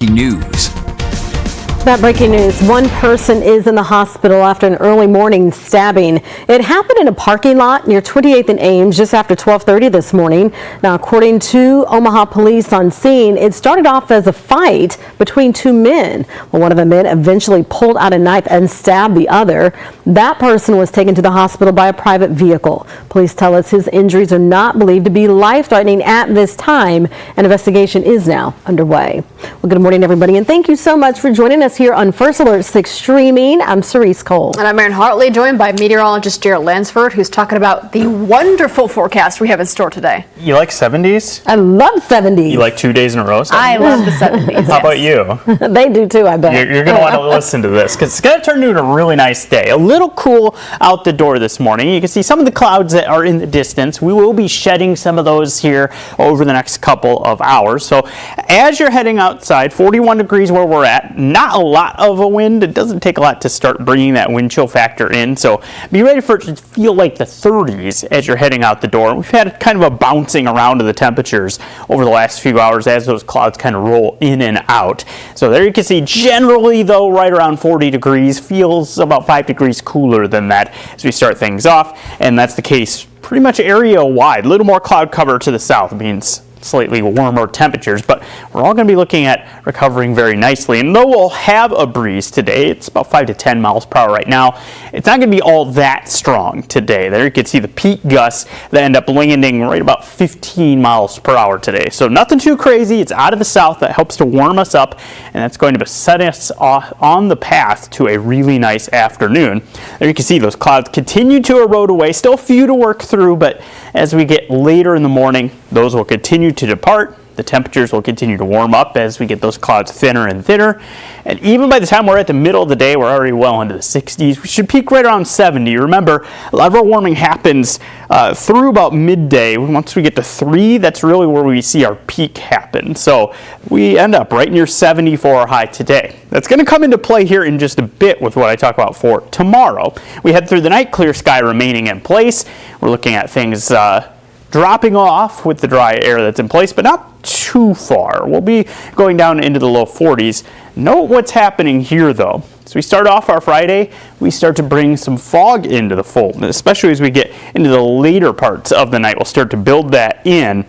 News. That breaking news. One person is in the hospital after an early morning stabbing. It happened in a parking lot near 28th and Ames just after 12:30 this morning. Now, according to Omaha police on scene, it started off as a fight between two men. Well, one of the men eventually pulled out a knife and stabbed the other. That person was taken to the hospital by a private vehicle. Police tell us his injuries are not believed to be life-threatening at this time. An investigation is now underway. Well, good morning, everybody, and thank you so much for joining us here on First Alert 6 Streaming. I'm Cerise Cole. And I'm Erin Hartley, joined by meteorologist Jarrett Lansford, who's talking about the wonderful forecast we have in store today. You like 70s? I love 70s. You like 2 days in a row? 70s? I love the 70s. How about you? They do too, I bet. You're going to want to listen to this because it's going to turn into a really nice day. A little cool out the door this morning. You can see some of the clouds that are in the distance. We will be shedding some of those here over the next couple of hours. So as you're heading outside, 41 degrees where we're at, not a lot of a wind. It doesn't take a lot to start bringing that wind chill factor in. So be ready for it to feel like the 30s as you're heading out the door. We've had kind of a bouncing around of the temperatures over the last few hours as those clouds kind of roll in and out. So there you can see generally though right around 40 degrees, feels about 5 degrees cooler than that as we start things off, and that's the case pretty much area wide. A little more cloud cover to the south means slightly warmer temperatures, but we're all going to be looking at recovering very nicely. And though we'll have a breeze today, it's about 5 to 10 miles per hour right now, it's not going to be all that strong today. There you can see the peak gusts that end up landing right about 15 miles per hour today. So nothing too crazy. It's out of the south that helps to warm us up, and that's going to set us on the path to a really nice afternoon. There you can see those clouds continue to erode away. Still a few to work through, but as we get later in the morning, those will continue to depart. The temperatures will continue to warm up as we get those clouds thinner and thinner. And even by the time we're at the middle of the day, we're already well into the 60s. We should peak right around 70. Remember, a lot of our warming happens through about midday. Once we get to 3, that's really where we see our peak happen. So we end up right near 70 for our high today. That's going to come into play here in just a bit with what I talk about for tomorrow. We head through the night, clear sky remaining in place. We're looking at things dropping off with the dry air that's in place, but not too far. We'll be going down into the low 40s. Note what's happening here though. So we start off our Friday, we start to bring some fog into the fold, especially as we get into the later parts of the night. We'll start to build that in.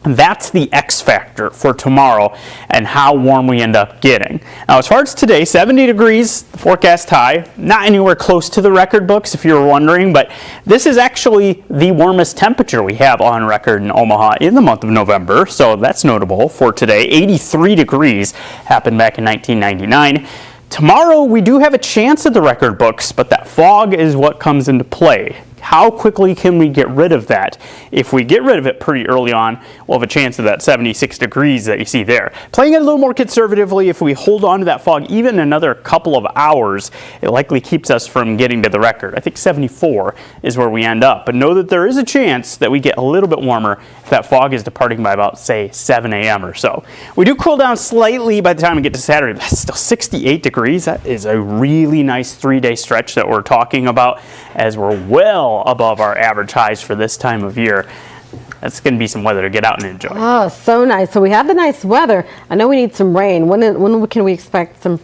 That's the X factor for tomorrow and how warm we end up getting. Now, as far as today, 70 degrees, the forecast high, not anywhere close to the record books if you were wondering, but this is actually the warmest temperature we have on record in Omaha in the month of November, so that's notable for today. 83 degrees happened back in 1999. Tomorrow, we do have a chance at the record books, but that fog is what comes into play. How quickly can we get rid of that? If we get rid of it pretty early on, we'll have a chance of that 76 degrees that you see there. Playing it a little more conservatively, if we hold on to that fog even another couple of hours, it likely keeps us from getting to the record. I think 74 is where we end up. But know that there is a chance that we get a little bit warmer if that fog is departing by about, say, 7 a.m. or so. We do cool down slightly by the time we get to Saturday. That's still 68 degrees. That is a really nice 3-day stretch that we're talking about as we're well above our average highs for this time of year. That's going to be some weather to get out and enjoy. Oh, so nice. So we have the nice weather. I know we need some rain. When can we expect some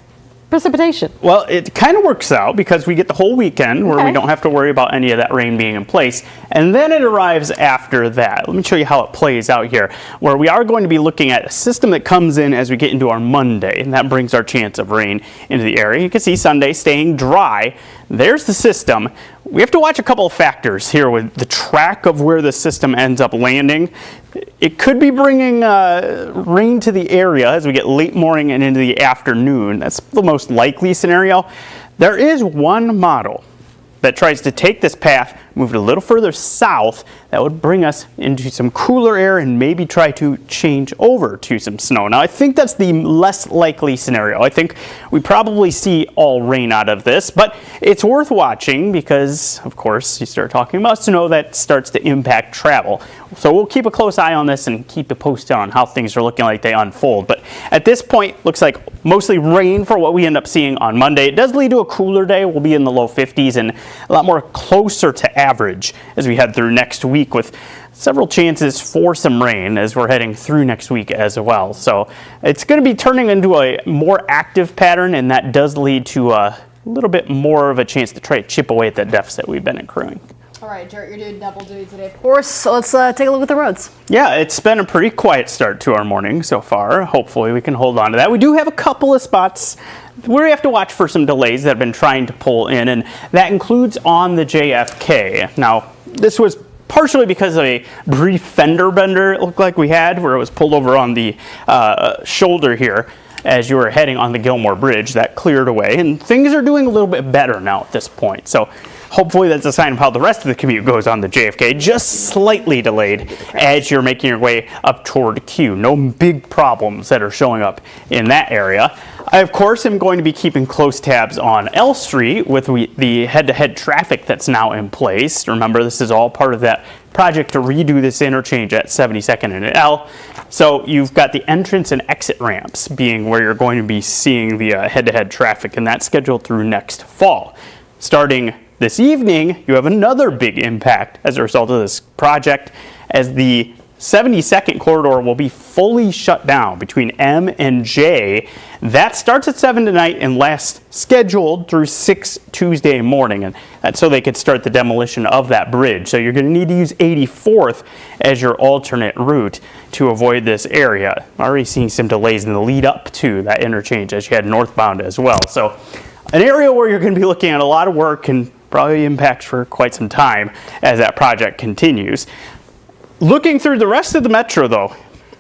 precipitation? Well, it kind of works out because we get the whole weekend where we don't have to worry about any of that rain being in place, and then it arrives after that. Let me show you how it plays out here, where we are going to be looking at a system that comes in as we get into our Monday, and that brings our chance of rain into the area. You can see Sunday staying dry. There's the system. We have to watch a couple of factors here with the track of where the system ends up landing. It could be bringing rain to the area as we get late morning and into the afternoon. That's the most likely scenario. There is one model that tries to take this path, move it a little further south, that would bring us into some cooler air and maybe try to change over to some snow. Now, I think that's the less likely scenario. I think we probably see all rain out of this, but it's worth watching because, of course, you start talking about snow, that starts to impact travel. So we'll keep a close eye on this and keep it posted on how things are looking like they unfold. But at this point, looks like mostly rain for what we end up seeing on Monday. It does lead to a cooler day. We'll be in the low 50s and a lot more closer to average as we head through next week. week with several chances for some rain as we're heading through next week as well. So it's going to be turning into a more active pattern, and that does lead to a little bit more of a chance to try to chip away at that deficit we've been accruing. All right, Jarrett, you're doing double duty today, of course. So let's take a look at the roads. Yeah, it's been a pretty quiet start to our morning so far. Hopefully we can hold on to that. We do have a couple of spots where we have to watch for some delays that have been trying to pull in, and that includes on the JFK. Now, this was partially because of a brief fender bender it looked like we had, where it was pulled over on the shoulder here as you were heading on the Gilmore Bridge. That cleared away, and things are doing a little bit better now at this point. So hopefully that's a sign of how the rest of the commute goes on the JFK, just slightly delayed as you're making your way up toward Q. No big problems that are showing up in that area. I, of course, am going to be keeping close tabs on L Street with the head-to-head traffic that's now in place. Remember, this is all part of that project to redo this interchange at 72nd and L. So you've got the entrance and exit ramps being where you're going to be seeing the head-to-head traffic, and that's scheduled through next fall. Starting this evening, you have another big impact as a result of this project, as the 72nd corridor will be fully shut down between M and J. That starts at 7 tonight and lasts scheduled through 6 Tuesday morning, and that's so they could start the demolition of that bridge. So you're going to need to use 84th as your alternate route to avoid this area. Already seeing some delays in the lead up to that interchange as you head northbound as well. So an area where you're going to be looking at a lot of work and probably impacts for quite some time as that project continues. Looking through the rest of the metro, though,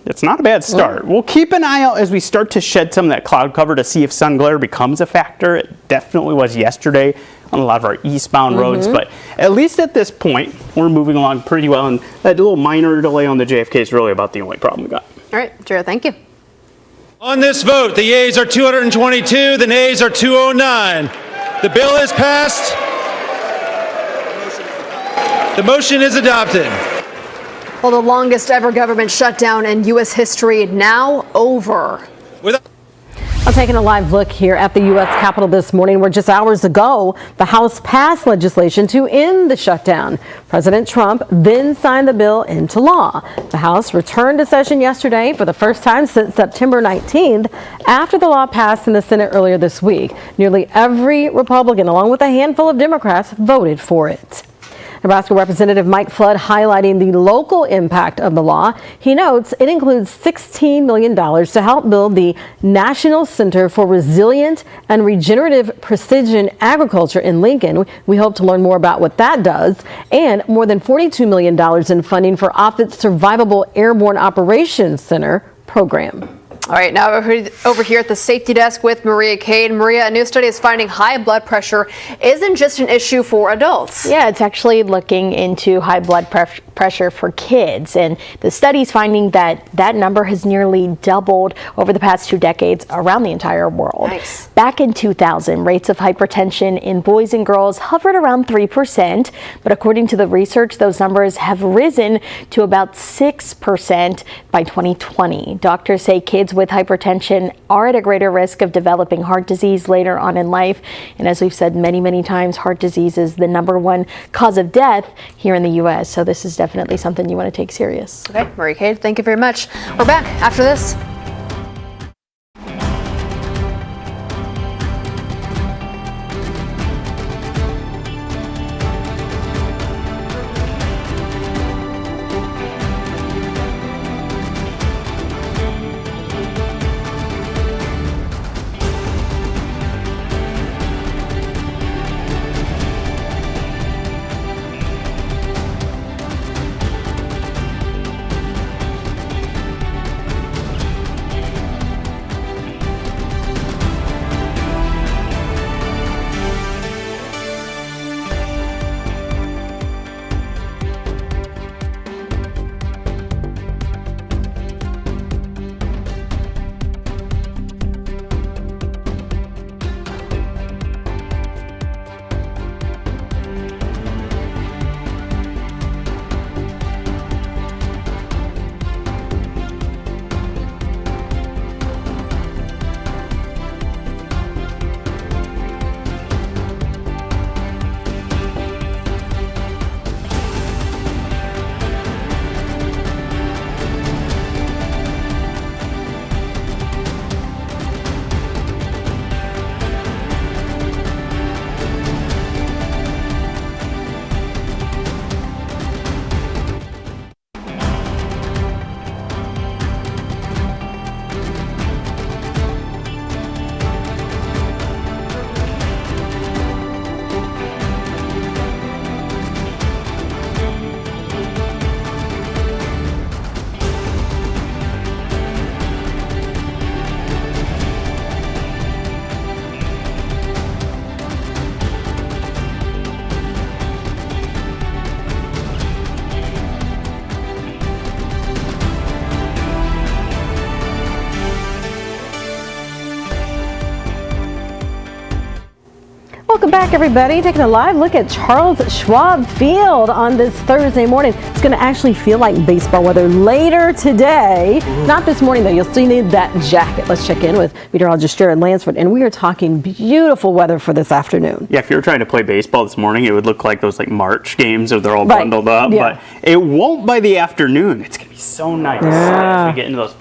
it's not a bad start. We'll keep an eye out as we start to shed some of that cloud cover to see if sun glare becomes a factor. It definitely was yesterday on a lot of our eastbound roads, but at least at this point, we're moving along pretty well, and that little minor delay on the JFK is really about the only problem we got. All right, Jarrett, thank you. On this vote, the yeas are 222, the nays are 209. The bill is passed. The motion is adopted. Well, the longest ever government shutdown in U.S. history now over. I'm taking a live look here at the U.S. Capitol this morning, where just hours ago, the House passed legislation to end the shutdown. President Trump then signed the bill into law. The House returned to session yesterday for the first time since September 19th, after the law passed in the Senate earlier this week. Nearly every Republican, along with a handful of Democrats, voted for it. Nebraska Representative Mike Flood highlighting the local impact of the law. He notes it includes $16 million to help build the National Center for Resilient and Regenerative Precision Agriculture in Lincoln. We hope to learn more about what that does, and more than $42 million in funding for Offutt's Survivable Airborne Operations Center program. All right, now over here at the safety desk with Maria Cade. Maria, a new study is finding high blood pressure isn't just an issue for adults. Yeah, it's actually looking into high blood pressure for kids. And the study's finding that that number has nearly doubled over the past 2 decades around the entire world. Nice. Back in 2000, rates of hypertension in boys and girls hovered around 3%. But according to the research, those numbers have risen to about 6% by 2020. Doctors say kids with hypertension are at a greater risk of developing heart disease later on in life. And as we've said many, many times, heart disease is the #1 cause of death here in the U.S. So this is definitely something you want to take serious. Okay, Maria Cade, thank you very much. We're back after this. Welcome back, everybody. Taking a live look at Charles Schwab Field on this Thursday morning. It's going to actually feel like baseball weather later today. Not this morning, though. You'll still need that jacket. Let's check in with meteorologist Jared Lansford, and we are talking beautiful weather for this afternoon. Yeah, if you were trying to play baseball this morning, it would look like those like March games where they're all bundled up. Yeah. But it won't by the afternoon. It's going to be so nice as we get into those.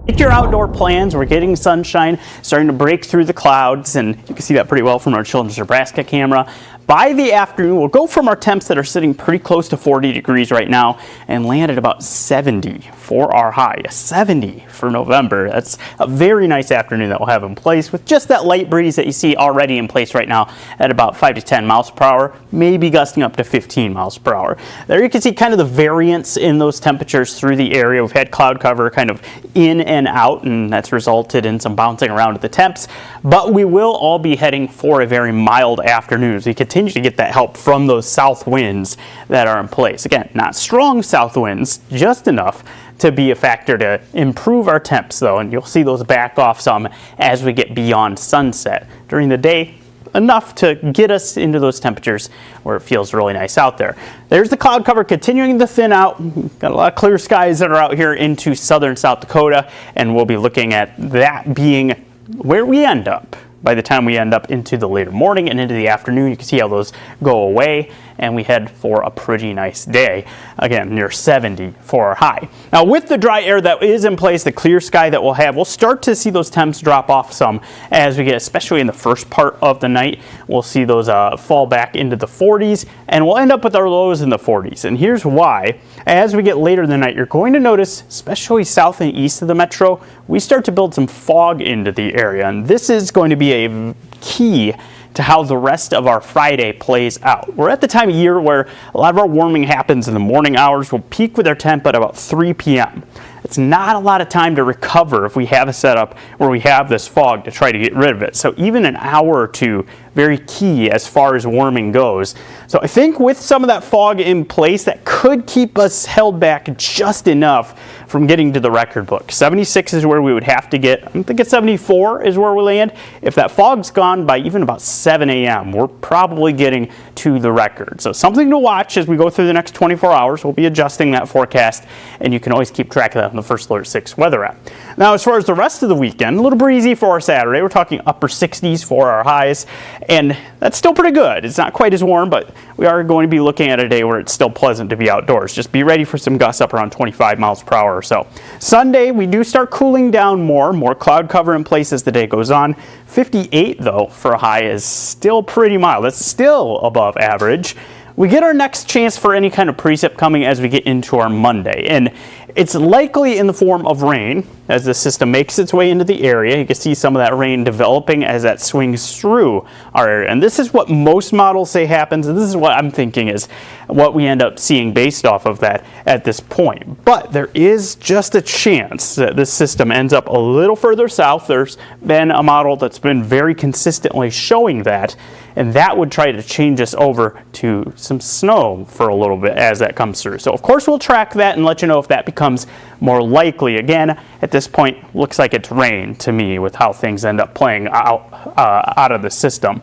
Make your outdoor plans. We're getting sunshine starting to break through the clouds, and you can see that pretty well from our Children's Nebraska camera. By the afternoon, we'll go from our temps that are sitting pretty close to 40 degrees right now and land at about 70 for our high. 70 for November. That's a very nice afternoon that we'll have in place with just that light breeze that you see already in place right now at about 5 to 10 miles per hour, maybe gusting up to 15 miles per hour. There you can see kind of the variance in those temperatures through the area. We've had cloud cover kind of in and out, and that's resulted in some bouncing around at the temps, but we will all be heading for a very mild afternoon as we continue to get that help from those south winds that are in place. Again, not strong south winds, just enough to be a factor to improve our temps though, and you'll see those back off some as we get beyond sunset. During the day, enough to get us into those temperatures where it feels really nice out there. There's the cloud cover continuing to thin out. Got a lot of clear skies that are out here into southern South Dakota, and we'll be looking at that being where we end up. By the time we end up into the later morning and into the afternoon, you can see how those go away, and we head for a pretty nice day. Again, near 70 for our high. Now, with the dry air that is in place, the clear sky that we'll have, we'll start to see those temps drop off some as we get, especially in the first part of the night. We'll see those fall back into the 40s, and we'll end up with our lows in the 40s. And here's why. As we get later in the night, you're going to notice, especially south and east of the metro, we start to build some fog into the area, and this is going to be a key to how the rest of our Friday plays out. We're at the time of year where a lot of our warming happens in the morning hours. We'll peak with our temp at about 3 p.m. It's not a lot of time to recover if we have a setup where we have this fog to try to get rid of it. So even an hour or two, very key as far as warming goes. So I think with some of that fog in place, that could keep us held back just enough from getting to the record book. 76 is where we would have to get. I'm thinking 74 is where we land. If that fog's gone by even about 7 a.m., we're probably getting to the record. So something to watch as we go through the next 24 hours. We'll be adjusting that forecast, and you can always keep track of that on the First Alert 6 weather app. Now, as far as the rest of the weekend, a little breezy for our Saturday. We're talking upper 60s for our highs, and that's still pretty good. It's not quite as warm, but we are going to be looking at a day where it's still pleasant to be outdoors. Just be ready for some gusts up around 25 miles per hour or so. Sunday, we do start cooling down more cloud cover in place as the day goes on. 58, though, for a high is still pretty mild. That's still above average. We get our next chance for any kind of precip coming as we get into our Monday, and it's likely in the form of rain as the system makes its way into the area. You can see some of that rain developing as that swings through our area, and this is what most models say happens, and this is what I'm thinking is what we end up seeing based off of that at this point. But there is just a chance that this system ends up a little further south. There's been a model that's been very consistently showing that, and that would try to change us over to some snow for a little bit as that comes through. So of course we'll track that and let you know if that becomes more likely. Again, at this point, looks like it's rain to me with how things end up playing out of the system.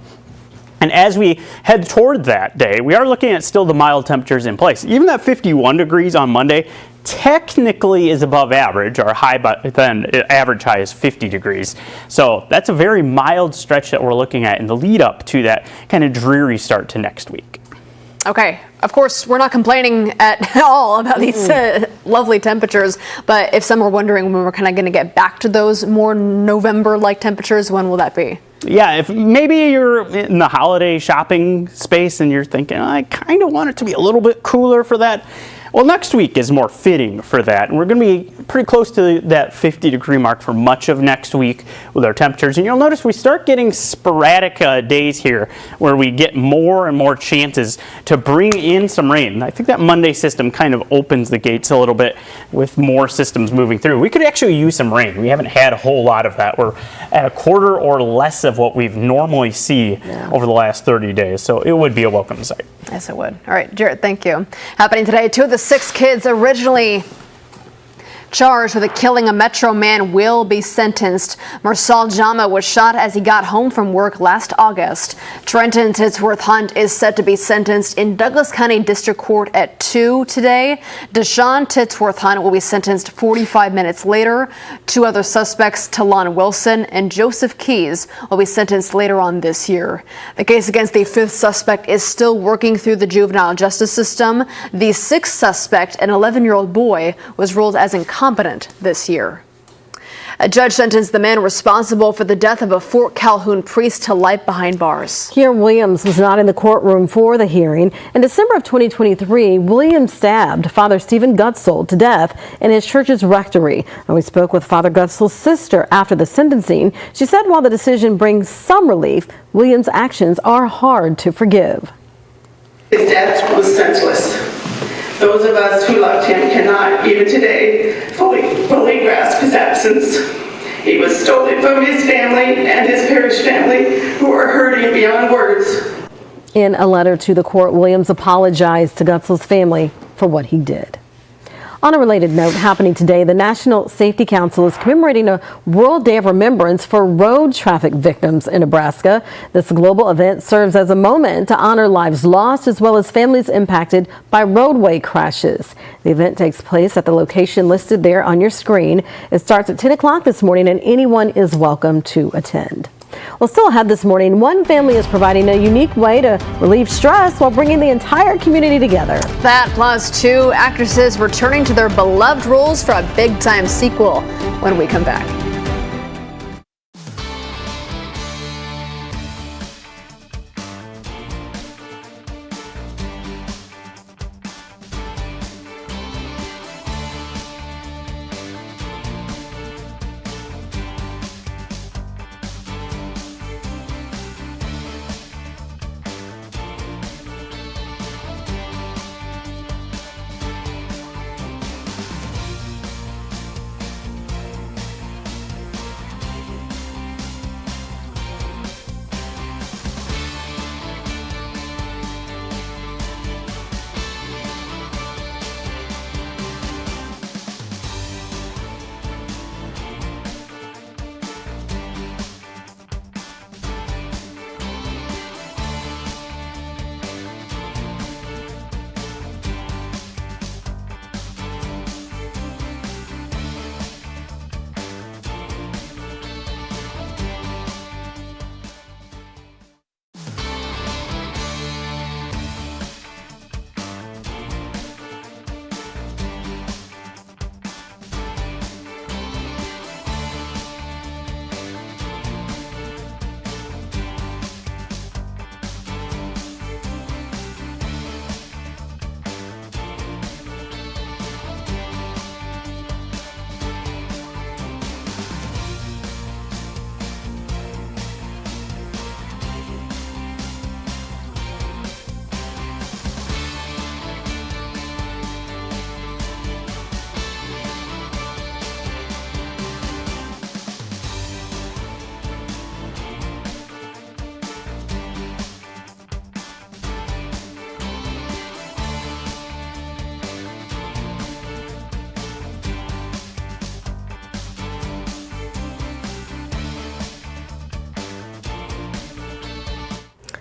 And as we head toward that day, we are looking at still the mild temperatures in place. Even that 51 degrees on Monday technically is above average. Our high, but then average high is 50 degrees. So that's a very mild stretch that we're looking at in the lead up to that kind of dreary start to next week. Okay, of course, we're not complaining at all about these lovely temperatures, but if some are wondering when we're kind of going to get back to those more November-like temperatures, when will that be? Yeah, if maybe you're in the holiday shopping space and you're thinking, I kind of want it to be a little bit cooler for that. Well, next week is more fitting for that. And we're going to be pretty close to that 50-degree mark for much of next week with our temperatures. And you'll notice we start getting sporadic days here where we get more and more chances to bring in some rain. And I think that Monday system kind of opens the gates a little bit with more systems moving through. We could actually use some rain. We haven't had a whole lot of that. We're at a quarter or less of what we've normally see over the last 30 days. So it would be a welcome sight. Yes, it would. All right, Jared, thank you. Happening today, 2 of the 6 kids originally charged with killing a Metro man will be sentenced. Marsal Jama was shot as he got home from work last August. Trenton Titsworth Hunt is set to be sentenced in Douglas County District Court at 2 today. Deshaun Titsworth Hunt will be sentenced 45 minutes later. Two other suspects, Talon Wilson and Joseph Keys, will be sentenced later on this year. The case against the fifth suspect is still working through the juvenile justice system. The sixth suspect, an 11-year-old boy, was ruled as incompetent this year. A judge sentenced the man responsible for the death of a Fort Calhoun priest to life behind bars. Kieran Williams was not in the courtroom for the hearing. In December of 2023, Williams stabbed Father Stephen Gutzel to death in his church's rectory. And we spoke with Father Gutzel's sister after the sentencing. She said while the decision brings some relief, Williams' actions are hard to forgive. His death was senseless. Those of us who loved him cannot, even today, fully grasp his absence. He was stolen from his family and his parish family, who are hurting beyond words. In a letter to the court, Williams apologized to Gutzel's family for what he did. On a related note, happening today, the National Safety Council is commemorating a World Day of Remembrance for road traffic victims in Nebraska. This global event serves as a moment to honor lives lost as well as families impacted by roadway crashes. The event takes place at the location listed there on your screen. It starts at 10 o'clock this morning and anyone is welcome to attend. Well, still ahead this morning, one family is providing a unique way to relieve stress while bringing the entire community together. That plus two actresses returning to their beloved roles for a big-time sequel when we come back.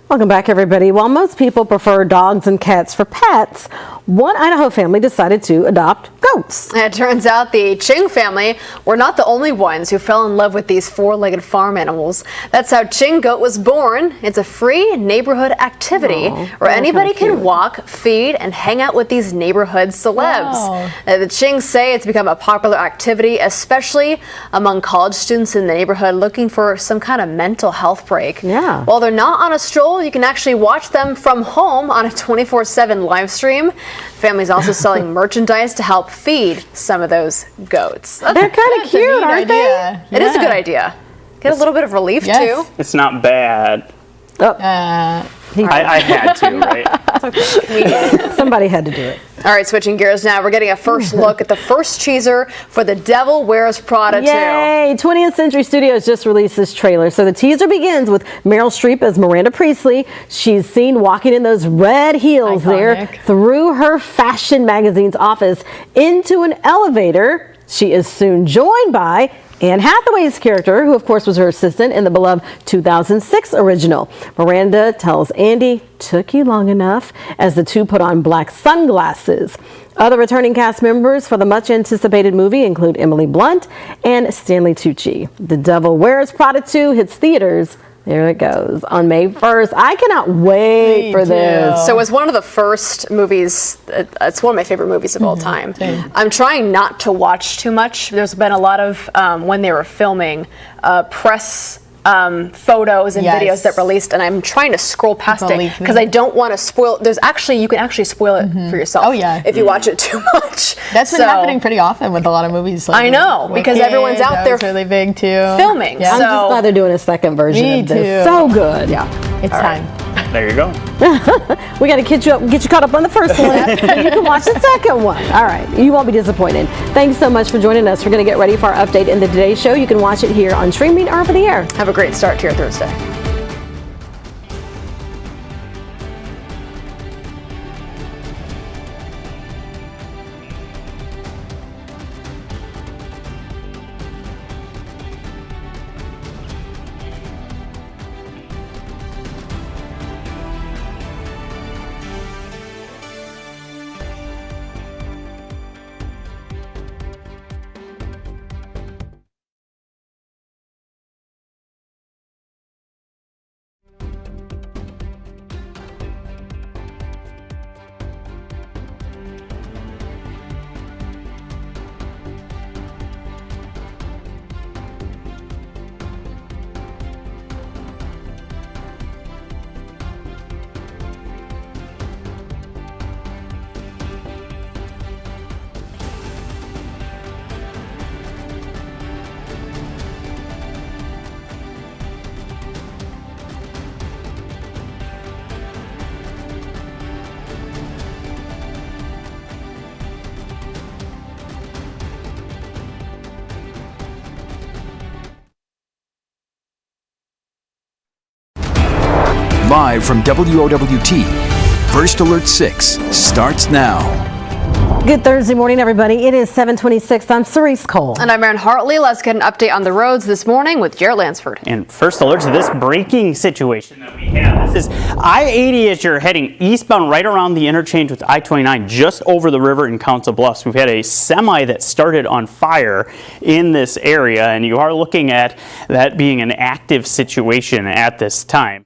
Welcome back, everybody. While most people prefer dogs and cats for pets, one Idaho family decided to adopt goats. It turns out the Ching family were not the only ones who fell in love with these four-legged farm animals. That's how Ching Goat was born. It's a free neighborhood activity where anybody can walk, feed, and hang out with these neighborhood celebs. Wow. The Ching say it's become a popular activity, especially among college students in the neighborhood looking for some kind of mental health break. Yeah. While they're not on a stroll, you can actually watch them from home on a 24/7 live stream. Family's also selling merchandise to help feed some of those goats. They're kind of cute, aren't they? It is a good idea. Get a little bit of relief too. It's not bad. I had to, right? Somebody had to do it. All right, switching gears now. We're getting a first look at the first teaser for The Devil Wears Prada 2. Yay! 20th Century Studios just released this trailer. So the teaser begins with Meryl Streep as Miranda Priestley. She's seen walking in those red heels there through her fashion magazine's office into an elevator She is soon joined by Anne Hathaway's character, who of course was her assistant in the beloved 2006 original. Miranda tells Andy, "Took you long enough," as the two put on black sunglasses. Other returning cast members for the much anticipated movie include Emily Blunt and Stanley Tucci. The Devil Wears Prada 2 hits theaters. There it goes on May 1st. I cannot wait for this. So it was one of the first movies. It's one of my favorite movies of all time. I'm trying not to watch too much. There's been a lot of, when they were filming, press photos and videos that released, and I'm trying to scroll past it because I don't want to spoil. You can actually spoil it for yourself. Oh yeah, if you watch it too much. That's been happening pretty often with a lot of movies. Like I know, because everyone's out there really big too, filming. Yeah. I'm just glad they're doing a second version of this. So good. Yeah, it's time. There you go. We got to get you caught up on the first one, and you can watch the second one. All right, you won't be disappointed. Thanks so much for joining us. We're going to get ready for our update in the Today Show. You can watch it here on streaming or over the air. Have a great start to your Thursday. Live from WOWT, First Alert 6 starts now. Good Thursday morning, everybody. It is 7:26. I'm Cerise Cole. And I'm Erin Hartley. Let's get an update on the roads this morning with Jarrett Lansford. And first alert to this braking situation that we have. This is I-80 as you're heading eastbound right around the interchange with I-29 just over the river in Council Bluffs. We've had a semi that started on fire in this area, and you are looking at that being an active situation at this time.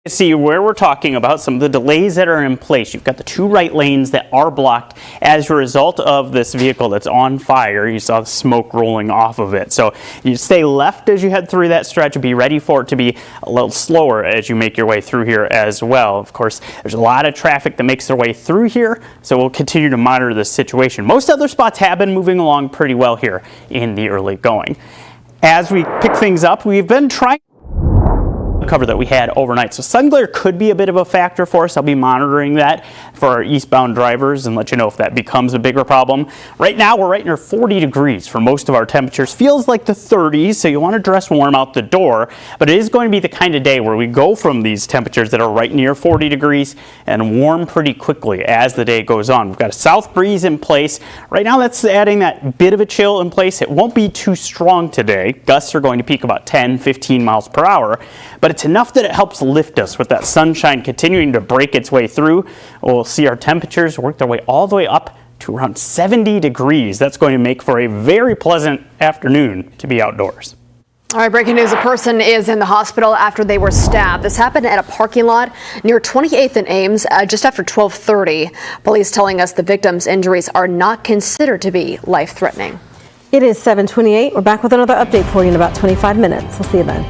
See where we're talking about some of the delays that are in place. You've got the two right lanes that are blocked as a result of this vehicle that's on fire. You saw the smoke rolling off of it. So you stay left as you head through that stretch and be ready for it to be a little slower as you make your way through here as well. Of course, there's a lot of traffic that makes their way through here, so we'll continue to monitor this situation. Most other spots have been moving along pretty well here in the early going. As we pick things up, we've been trying cover that we had overnight. So sun glare could be a bit of a factor for us. I'll be monitoring that for our eastbound drivers and let you know if that becomes a bigger problem. Right now we're right near 40 degrees for most of our temperatures. Feels like the 30s, so you want to dress warm out the door, but it is going to be the kind of day where we go from these temperatures that are right near 40 degrees and warm pretty quickly as the day goes on. We've got a south breeze in place. Right now that's adding that bit of a chill in place. It won't be too strong today. Gusts are going to peak about 10-15 miles per hour, but it's enough that it helps lift us with that sunshine continuing to break its way through. We'll see our temperatures work their way all the way up to around 70 degrees. That's going to make for a very pleasant afternoon to be outdoors. All right, breaking news. A person is in the hospital after they were stabbed. This happened at a parking lot near 28th and Ames just after 12:30. Police telling us the victim's injuries are not considered to be life-threatening. It is 7:28. We're back with another update for you in about 25 minutes. We'll see you then.